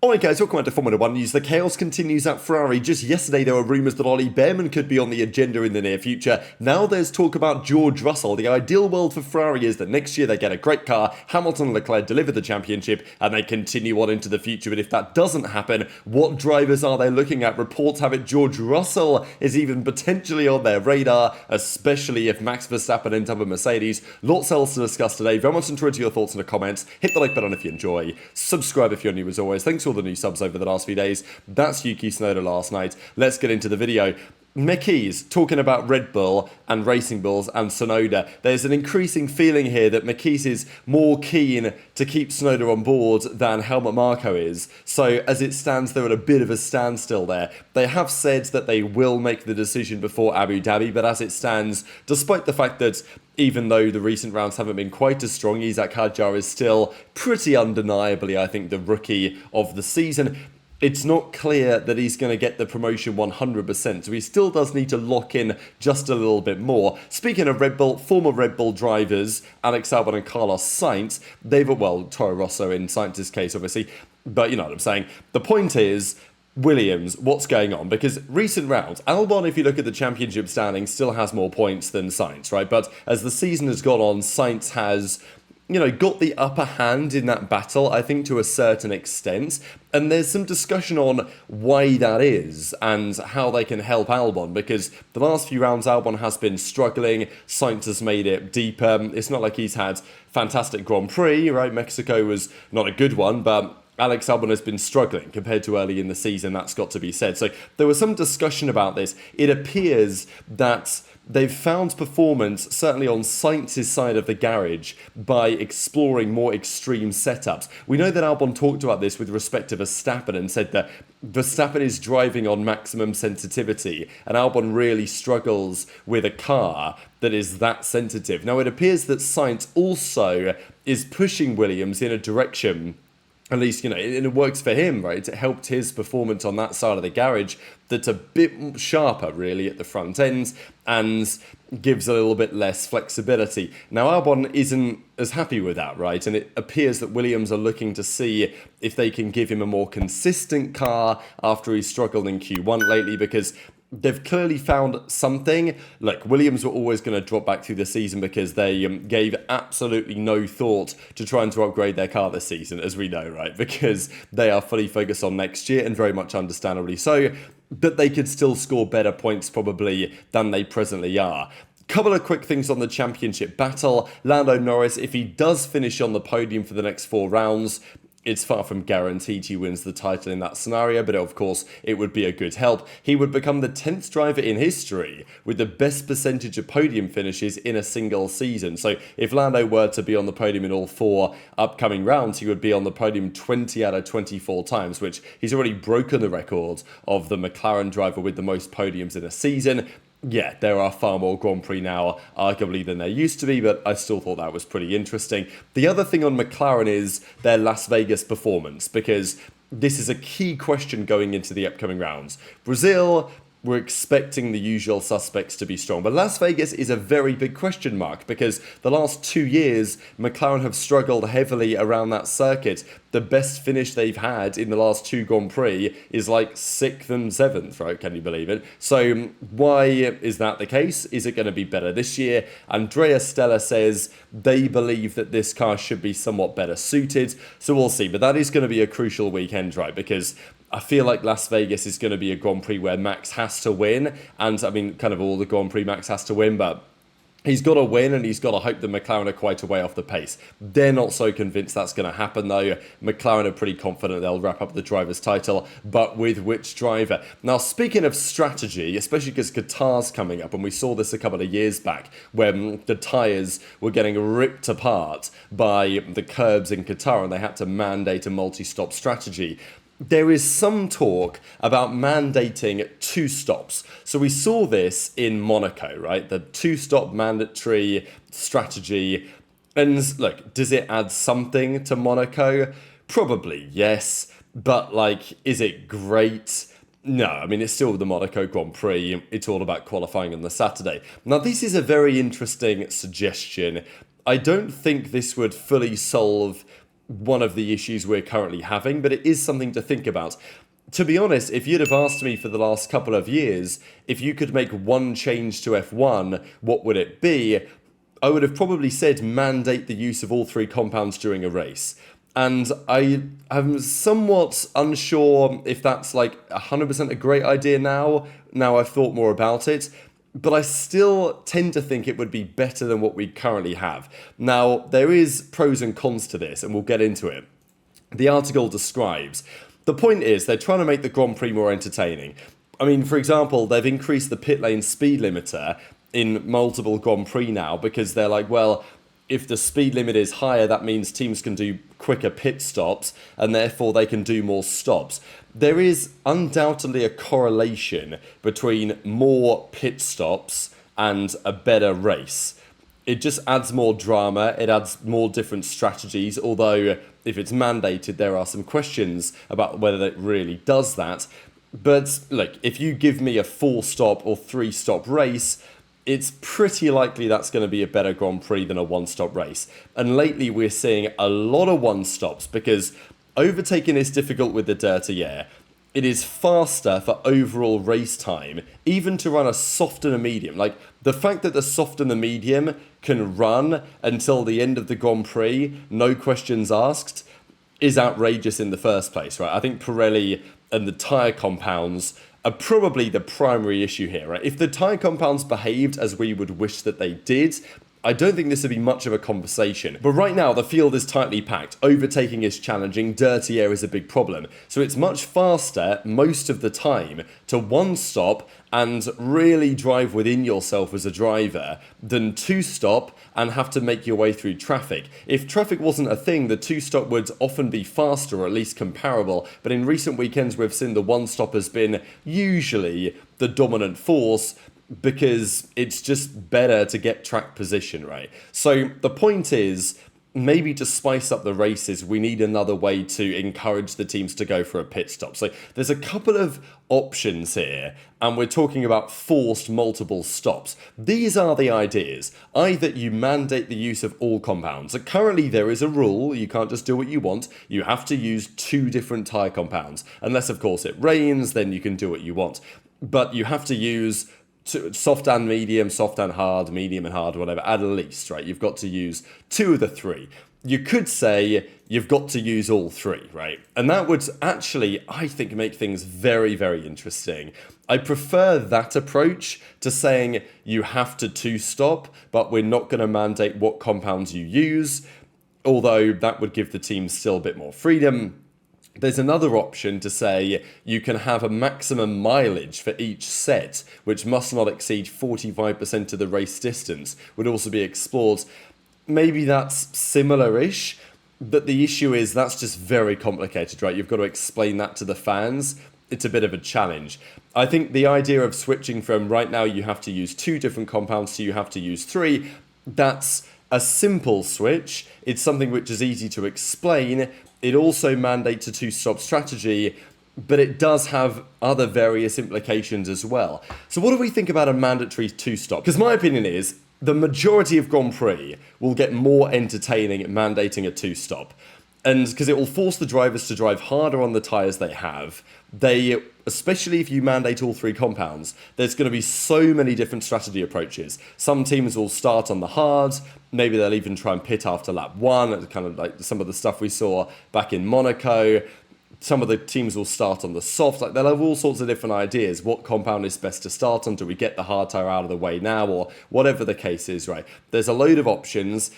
Alright guys, welcome back to Formula 1 News. The chaos continues at Ferrari. Just yesterday there were rumours that Ollie Bearman could be on the agenda in the near future. Now there's talk about George Russell. The ideal world for Ferrari is that next year they get a great car, Hamilton and Leclerc deliver the championship, and they continue on into the future. But if that doesn't happen, what drivers are they looking at? Reports have it George Russell is even potentially on their radar, especially if Max Verstappen ends up a Mercedes. Lots else to discuss today. Very much enjoy your thoughts in the comments. Hit the like button if you enjoy. Subscribe if you're new as always. Thanks for all the new subs over the last few days. That's Yuki Tsunoda last night. Let's get into the video. Mickey's talking about Red Bull and Racing Bulls and Tsunoda. There's an increasing feeling here that Mickey's is more keen to keep Tsunoda on board than Helmut Marko is. So as it stands, they're at a bit of a standstill there. They have said that they will make the decision before Abu Dhabi, but as it stands, despite the fact that even though the recent rounds haven't been quite as strong, Isaac Hadjar is still pretty undeniably, I think, the rookie of the season. It's not clear that he's going to get the promotion 100%, so he still does need to lock in just a little bit more. Speaking of Red Bull, former Red Bull drivers, Alex Albon and Carlos Sainz, Toro Rosso in Sainz's case, obviously, but you know what I'm saying. The point is, Williams, what's going on? Because recent rounds, Albon, if you look at the championship standing, still has more points than Sainz, right? But as the season has gone on, Sainz has, got the upper hand in that battle, I think, to a certain extent. And there's some discussion on why that is and how they can help Albon, because the last few rounds Albon has been struggling. Sainz has made it deeper. It's not like he's had fantastic Grand Prix, right? Mexico was not a good one, but Alex Albon has been struggling compared to early in the season, that's got to be said. So there was some discussion about this. It appears that they've found performance, certainly on Sainz's side of the garage, by exploring more extreme setups. We know that Albon talked about this with respect to Verstappen and said that Verstappen is driving on maximum sensitivity, and Albon really struggles with a car that is that sensitive. Now, it appears that Sainz also is pushing Williams in a direction, at least, it works for him, right? It helped his performance on that side of the garage that's a bit sharper, really, at the front end and gives a little bit less flexibility. Now, Albon isn't as happy with that, right? And it appears that Williams are looking to see if they can give him a more consistent car after he's struggled in Q1 lately, because they've clearly found something. Look, Williams were always going to drop back through the season because they gave absolutely no thought to trying to upgrade their car this season, as we know, right? Because they are fully focused on next year, and very much understandably so, but they could still score better points probably than they presently are. Couple of quick things on the championship battle. Lando Norris, if he does finish on the podium for the next 4 rounds, it's far from guaranteed he wins the title in that scenario, but of course it would be a good help. He would become the 10th driver in history with the best percentage of podium finishes in a single season. So if Lando were to be on the podium in all 4 upcoming rounds, he would be on the podium 20 out of 24 times, which he's already broken the record of the McLaren driver with the most podiums in a season. Yeah, there are far more Grand Prix now, arguably, than there used to be, but I still thought that was pretty interesting. The other thing on McLaren is their Las Vegas performance, because this is a key question going into the upcoming rounds. Brazil, we're expecting the usual suspects to be strong, but Las Vegas is a very big question mark, because the last 2 years, McLaren have struggled heavily around that circuit. The best finish they've had in the last 2 Grand Prix is like 6th and 7th, right? Can you believe it? So why is that the case? Is it going to be better this year? Andrea Stella says they believe that this car should be somewhat better suited. So we'll see. But that is going to be a crucial weekend, right? Because I feel like Las Vegas is going to be a Grand Prix where Max has to win. And I mean, kind of all the Grand Prix Max has to win, but he's got to win, and he's got to hope that McLaren are quite a way off the pace. They're not so convinced that's going to happen, though. McLaren are pretty confident they'll wrap up the driver's title, but with which driver? Now, speaking of strategy, especially because Qatar's coming up, and we saw this a couple of years back, when the tyres were getting ripped apart by the curbs in Qatar, and they had to mandate a multi-stop strategy. There is some talk about mandating 2 stops. So we saw this in Monaco, right? The 2-stop mandatory strategy. And look, does it add something to Monaco? Probably yes. But is it great? No, I mean, it's still the Monaco Grand Prix. It's all about qualifying on the Saturday. Now, this is a very interesting suggestion. I don't think this would fully solve one of the issues we're currently having, but it is something to think about. To be honest, if you'd have asked me for the last couple of years, if you could make one change to F1, what would it be? I would have probably said mandate the use of all three compounds during a race. And I am somewhat unsure if that's like 100% a great idea now I've thought more about it. But I still tend to think it would be better than what we currently have. Now, there is pros and cons to this, and we'll get into it. The article describes, the point is they're trying to make the Grand Prix more entertaining. I mean, for example, they've increased the pit lane speed limiter in multiple Grand Prix now because they're like, well, if the speed limit is higher, that means teams can do quicker pit stops and therefore they can do more stops. There is undoubtedly a correlation between more pit stops and a better race. It just adds more drama, it adds more different strategies, although if it's mandated, there are some questions about whether it really does that. But look, if you give me a 4-stop or 3-stop race, it's pretty likely that's going to be a better Grand Prix than a 1-stop race. And lately we're seeing a lot of 1-stops because overtaking is difficult with the dirty air. It is faster for overall race time, even to run a soft and a medium. Like, the fact that the soft and the medium can run until the end of the Grand Prix, no questions asked, is outrageous in the first place, right? I think Pirelli and the tyre compounds are probably the primary issue here, right? If the tyre compounds behaved as we would wish that they did, I don't think this would be much of a conversation. But right now, the field is tightly packed. Overtaking is challenging. Dirty air is a big problem. So it's much faster most of the time to 1-stop and really drive within yourself as a driver than 2-stop and have to make your way through traffic. If traffic wasn't a thing, the 2-stop would often be faster or at least comparable. But in recent weekends, we've seen the 1-stop has been usually the dominant force, because it's just better to get track position, right? So the point is, maybe to spice up the races, we need another way to encourage the teams to go for a pit stop. So there's a couple of options here, and we're talking about forced multiple stops. These are the ideas. Either you mandate the use of all compounds. So currently there is a rule, you can't just do what you want. You have to use 2 different tyre compounds. Unless, of course, it rains, then you can do what you want. But you have to use soft and medium, soft and hard, medium and hard, whatever, at least, right? You've got to use 2 of the 3. You could say you've got to use all 3, right? And that would actually, I think, make things very, very interesting. I prefer that approach to saying you have to 2-stop, but we're not going to mandate what compounds you use, although that would give the team still a bit more freedom. There's another option to say you can have a maximum mileage for each set, which must not exceed 45% of the race distance, would also be explored. Maybe that's similar-ish, but the issue is that's just very complicated, right? You've got to explain that to the fans. It's a bit of a challenge. I think the idea of switching from right now you have to use 2 different compounds to you have to use 3, that's a simple switch. It's something which is easy to explain. It also mandates a 2-stop strategy, but it does have other various implications as well. So what do we think about a mandatory 2-stop? Because my opinion is the majority of Grand Prix will get more entertaining mandating a 2-stop. And because it will force the drivers to drive harder on the tyres they have. Especially if you mandate all 3 compounds, there's going to be so many different strategy approaches. Some teams will start on the hard, maybe they'll even try and pit after lap 1, kind of like some of the stuff we saw back in Monaco. Some of the teams will start on the soft, like they'll have all sorts of different ideas. What compound is best to start on? Do we get the hard tyre out of the way now? Or whatever the case is, right? There's a load of options.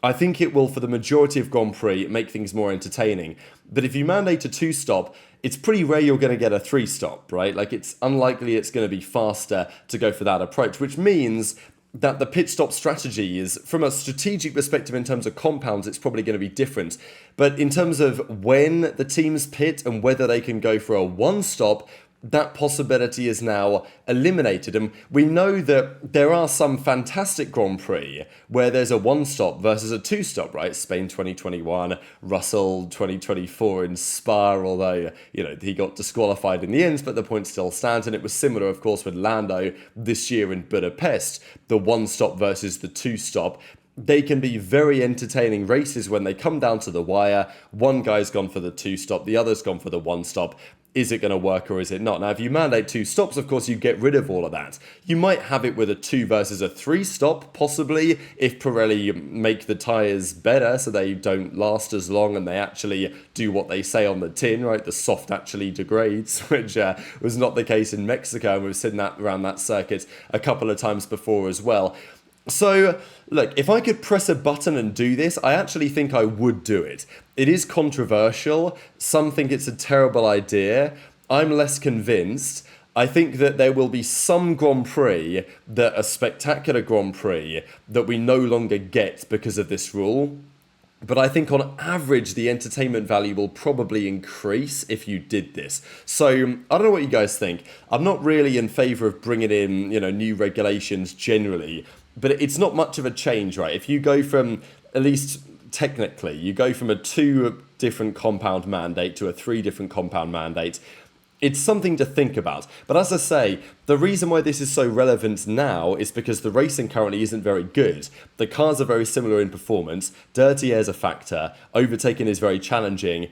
I think it will, for the majority of Grand Prix, make things more entertaining. But if you mandate a 2-stop, it's pretty rare you're going to get a 3-stop, right? Like, it's unlikely it's going to be faster to go for that approach, which means that the pit stop strategy is, from a strategic perspective in terms of compounds, it's probably going to be different. But in terms of when the teams pit and whether they can go for a 1-stop, that possibility is now eliminated. And we know that there are some fantastic Grand Prix where there's a 1-stop versus a 2-stop, right? Spain 2021, Russell 2024 in Spa, although, he got disqualified in the end, but the point still stands. And it was similar, of course, with Lando this year in Budapest, the 1-stop versus the 2-stop. they can be very entertaining races when they come down to the wire. One guy's gone for the 2-stop, the other's gone for the 1-stop. Is it going to work or is it not? Now, if you mandate 2 stops, of course, you get rid of all of that. You might have it with a 2 versus a 3-stop, possibly, if Pirelli make the tyres better so they don't last as long and they actually do what they say on the tin, right? The soft actually degrades, which was not the case in Mexico, and we've seen that around that circuit a couple of times before as well. So, look, if I could press a button and do this, I actually think I would do it. It is controversial. Some think it's a terrible idea. I'm less convinced. I think that there will be some Grand Prix that are spectacular Grand Prix that we no longer get because of this rule. But I think on average, the entertainment value will probably increase if you did this. So I don't know what you guys think. I'm not really in favour of bringing in, new regulations generally. But it's not much of a change, right? If you go from, at least technically, you go from a 2 different compound mandate to a 3 different compound mandate, it's something to think about. But as I say, the reason why this is so relevant now is because the racing currently isn't very good. The cars are very similar in performance, dirty air's a factor, overtaking is very challenging.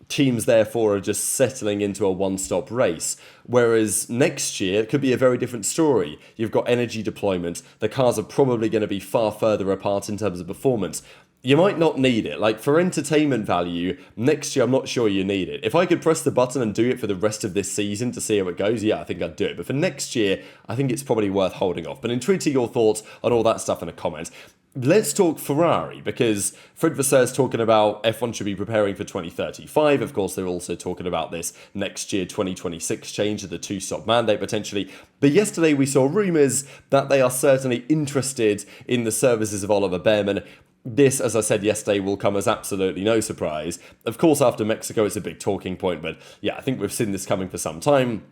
Teams, therefore, are just settling into a 1-stop race. Whereas next year, it could be a very different story. You've got energy deployment. The cars are probably going to be far further apart in terms of performance. You might not need it. Like, for entertainment value, next year, I'm not sure you need it. If I could press the button and do it for the rest of this season to see how it goes, yeah, I think I'd do it. But for next year, I think it's probably worth holding off. But tweeting your thoughts on all that stuff in a comment. Let's talk Ferrari, because Fred Vasseur is talking about F1 should be preparing for 2035. Of course, they're also talking about this next year, 2026 change of the 2-stop mandate potentially. But yesterday we saw rumours that they are certainly interested in the services of Oliver Bearman. This, as I said yesterday, will come as absolutely no surprise. Of course, after Mexico, it's a big talking point, but yeah, I think we've seen this coming for some time.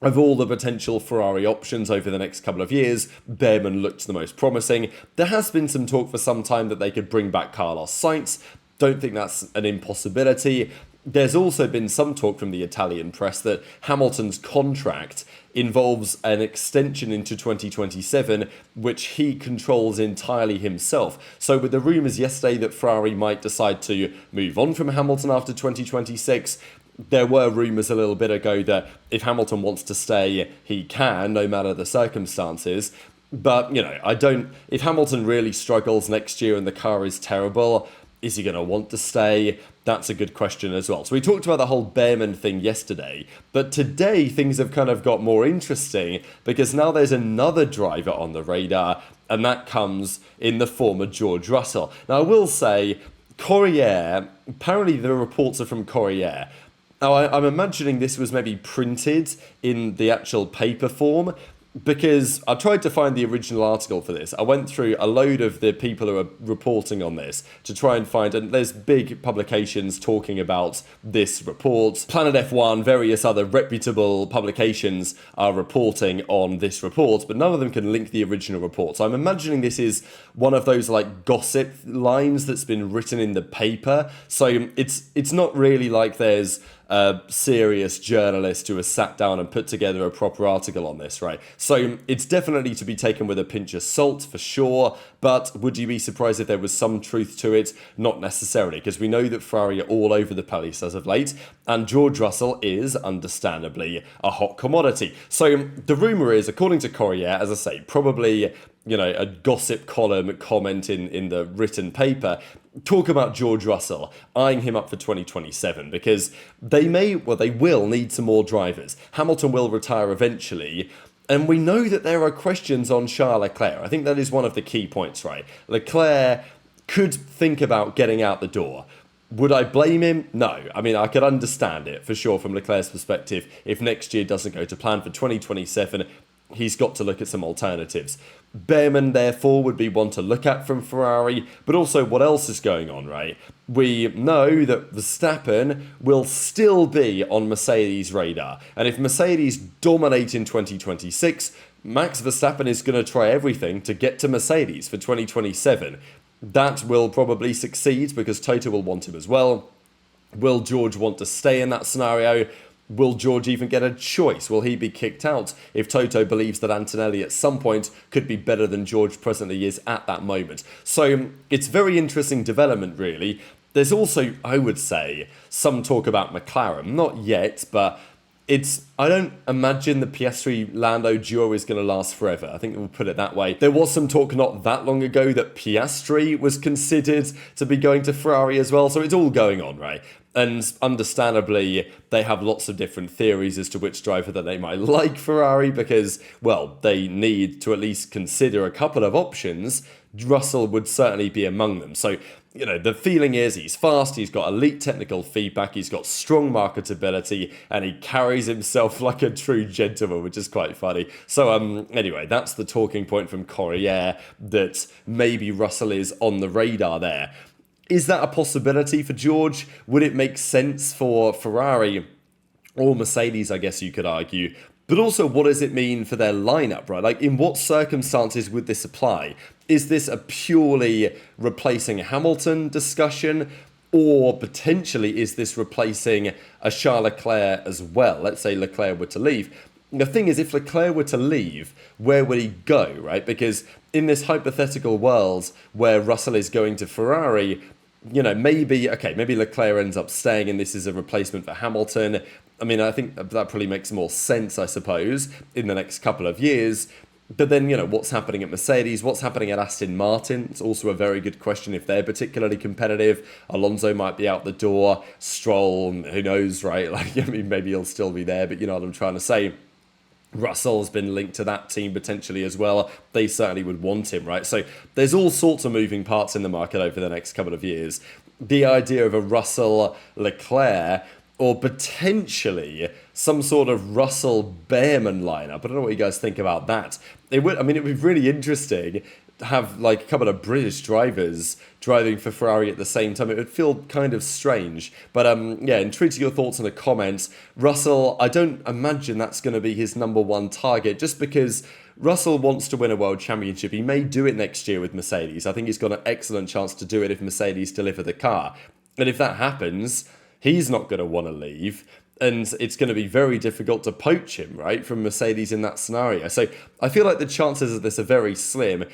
Of all the potential Ferrari options over the next couple of years, Bearman looked the most promising. There has been some talk for some time that they could bring back Carlos Sainz. Don't think that's an impossibility. There's also been some talk from the Italian press that Hamilton's contract involves an extension into 2027, which he controls entirely himself. So with the rumours yesterday that Ferrari might decide to move on from Hamilton after 2026, there were rumours a little bit ago that if Hamilton wants to stay, he can, no matter the circumstances. But, if Hamilton really struggles next year and the car is terrible, is he going to want to stay? That's a good question as well. So we talked about the whole Bearman thing yesterday, but today things have kind of got more interesting because now there's another driver on the radar, and that comes in the form of George Russell. Now, I will say, Corriere, apparently the reports are from Corriere. Now, I'm imagining this was maybe printed in the actual paper form, because I tried to find the original article for this. I went through a load of the people who are reporting on this to try and find, and there's big publications talking about this report. Planet F1, various other reputable publications are reporting on this report, but none of them can link the original report. So I'm imagining this is one of those like gossip lines that's been written in the paper. So it's not really like there's a serious journalist who has sat down and put together a proper article on this, right? So it's definitely to be taken with a pinch of salt for sure, but would you be surprised if there was some truth to it? Not necessarily, because we know that Ferrari are all over the place as of late, and George Russell is, understandably, a hot commodity. So the rumour is, according to Corriere, as I say, probably a gossip column comment in the written paper, talk about George Russell, eyeing him up for 2027, because they will need some more drivers. Hamilton will retire eventually, and we know that there are questions on Charles Leclerc. I think that is one of the key points, right? Leclerc could think about getting out the door. Would I blame him? No. I mean, I could understand it, for sure, from Leclerc's perspective. If next year doesn't go to plan for 2027, he's got to look at some alternatives. Bearman, therefore, would be one to look at from Ferrari, but also what else is going on, right? We know that Verstappen will still be on Mercedes' radar, and if Mercedes dominate in 2026, Max Verstappen is going to try everything to get to Mercedes for 2027. That will probably succeed because Toto will want him as well. Will George want to stay in that scenario? Will George even get a choice? Will he be kicked out if Toto believes that Antonelli at some point could be better than George presently is at that moment? So it's very interesting development, really. There's also, I would say, some talk about McLaren. Not yet, but I don't imagine the Piastri-Lando duo is going to last forever. I think we'll put it that way. There was some talk not that long ago that Piastri was considered to be going to Ferrari as well. So it's all going on, right? And understandably, they have lots of different theories as to which driver that they might like Ferrari because, well, they need to at least consider a couple of options. Russell would certainly be among them. So, the feeling is he's fast, he's got elite technical feedback, he's got strong marketability, and he carries himself like a true gentleman, which is quite funny. So, anyway, that's the talking point from Corriere, that maybe Russell is on the radar there. Is that a possibility for George? Would it make sense for Ferrari or Mercedes, I guess you could argue? But also, what does it mean for their lineup, right? Like, in what circumstances would this apply? Is this a purely replacing Hamilton discussion? Or potentially, is this replacing a Charles Leclerc as well? Let's say Leclerc were to leave. The thing is, if Leclerc were to leave, where would he go, right? Because in this hypothetical world where Russell is going to Ferrari, maybe Leclerc ends up staying and this is a replacement for Hamilton. I mean, I think that probably makes more sense, I suppose, in the next couple of years. But then, what's happening at Mercedes? What's happening at Aston Martin? It's also a very good question if they're particularly competitive. Alonso might be out the door. Stroll, who knows, right? Maybe he'll still be there, but you know what I'm trying to say. Russell's been linked to that team potentially as well. They certainly would want him, right? So there's all sorts of moving parts in the market over the next couple of years. The idea of a Russell Leclerc or potentially some sort of Russell Behrman lineup. I don't know what you guys think about that. It would be really interesting to have like a couple of British drivers driving for Ferrari at the same time. It would feel kind of strange. But intrigued to your thoughts in the comments. Russell, I don't imagine that's going to be his number one target just because Russell wants to win a world championship. He may do it next year with Mercedes. I think he's got an excellent chance to do it if Mercedes deliver the car. And if that happens, he's not going to want to leave. And it's going to be very difficult to poach him, right, from Mercedes in that scenario. So I feel like the chances of this are very slim.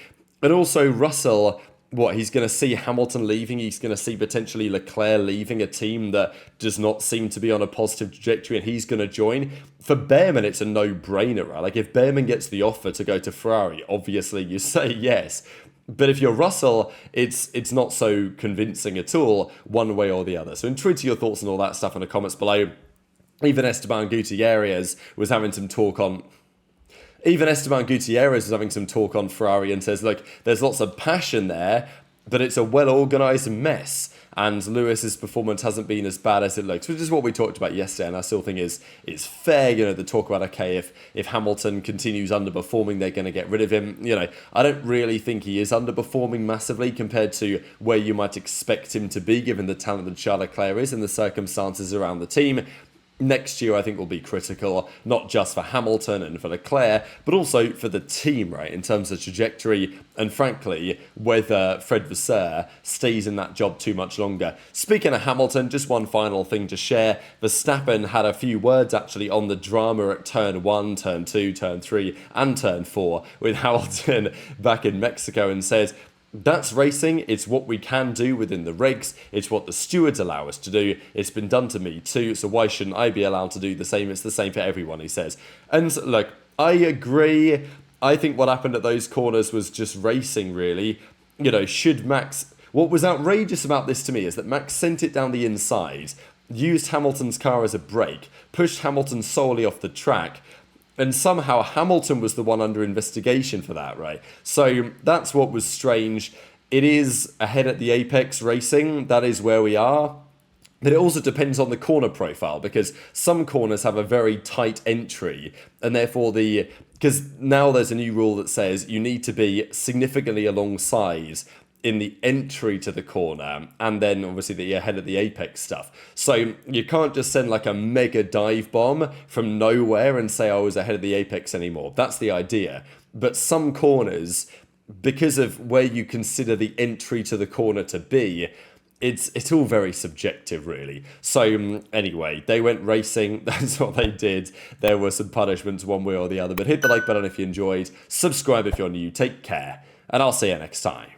And also Russell, he's going to see Hamilton leaving. He's going to see potentially Leclerc leaving a team that does not seem to be on a positive trajectory, and he's going to join. For Behrman, it's a no-brainer, right? Like if Behrman gets the offer to go to Ferrari, obviously you say yes. But if you're Russell, it's not so convincing at all, one way or the other. So intrigued to your thoughts on all that stuff in the comments below. Even Esteban Gutierrez was having some talk on Ferrari and says, look, there's lots of passion there, but it's a well-organised mess. And Lewis's performance hasn't been as bad as it looks, which is what we talked about yesterday. And I still think is fair, the talk about, okay, if Hamilton continues underperforming, they're going to get rid of him. I don't really think he is underperforming massively compared to where you might expect him to be, given the talent that Charles Leclerc is and the circumstances around the team. Next year, I think, will be critical, not just for Hamilton and for Leclerc, but also for the team, right, in terms of trajectory and, frankly, whether Fred Vasseur stays in that job too much longer. Speaking of Hamilton, just one final thing to share. Verstappen had a few words, actually, on the drama at Turn 1, Turn 2, Turn 3, and Turn 4 with Hamilton back in Mexico and said, that's racing, it's what we can do within the regs, it's what the stewards allow us to do, it's been done to me too, so why shouldn't I be allowed to do the same? It's the same for everyone, he says. And look, I agree, I think what happened at those corners was just racing, really. Should Max... What was outrageous about this to me is that Max sent it down the inside, used Hamilton's car as a brake, pushed Hamilton solely off the track, and somehow Hamilton was the one under investigation for that, right? So that's what was strange. It is ahead at the apex racing. That is where we are. But it also depends on the corner profile because some corners have a very tight entry. And therefore because now there's a new rule that says you need to be significantly alongside in the entry to the corner, and then obviously the ahead of the apex stuff. So you can't just send like a mega dive bomb from nowhere and say I was ahead of the apex anymore. That's the idea. But some corners, because of where you consider the entry to the corner to be, it's all very subjective, really. So anyway, they went racing. That's what they did. There were some punishments one way or the other. But hit the like button if you enjoyed. Subscribe if you're new. Take care. And I'll see you next time.